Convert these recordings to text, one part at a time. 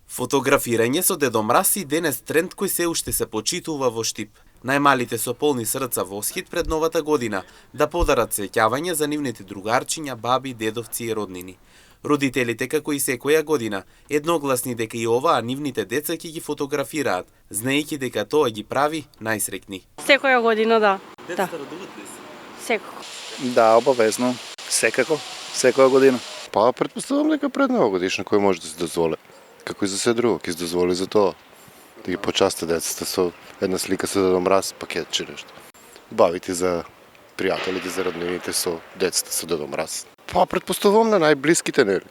Фотографирање со Дедо Мраз и денес тренд кој се уште се почитува во Штип. Најмалите со полни срца восхит пред новата година да подарат сеќавање за нивните другарчиња, баби, дедовци и роднини. Родителите, како и секоја година, едногласни дека и оваа нивните деца ќе ги фотографираат, знаејќи дека тоа ги прави најсреќни. Секоја година, да. Децата радуват ли се? Секако. Да, обавезно. Секако. Секоја година. Па, претпоставам дека пред нова годишна кој може да се дозволи. Како и за се друго, ќе се дозволи за тоа. Да ги почаста децата со една слика со Дедо Мраз, пакетче нешто. Бавите за пријателите, за роднините со децата со Дедо Мраз. Па, претпоставам на најблиските, нели?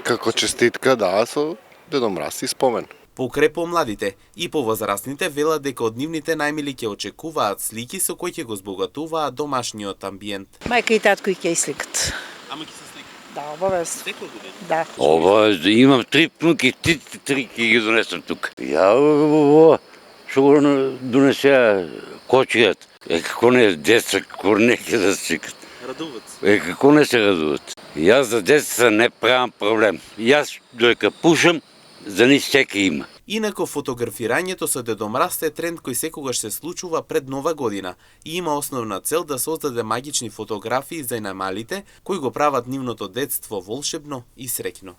Како честитка, да, со Дедо Мраз и спомен. Покрај помладите и повозрастните велат дека од нивните најмили ќе очекуваат слики со кои ќе го збогатуваат домашниот амбиент. Мајка и татко и ќе сликат. Ама ќе се сликат? Да, обавезно. Секоја година? Да. Ова, имам 3 внуки, три ќе ги донесам тук. Ја ово, што го донесе кочијат. Како не деца, како не ќе да сликат. Радуват се? Како не се радуват. Јас за деца не правам проблем. Јас додека пушам, за ни секи има. Инако фотографирањето со Дедо Мраз е тренд кој секогаш се случува пред нова година и има основна цел да создаде магични фотографии за најмалите кои го прават нивното детство волшебно и среќно.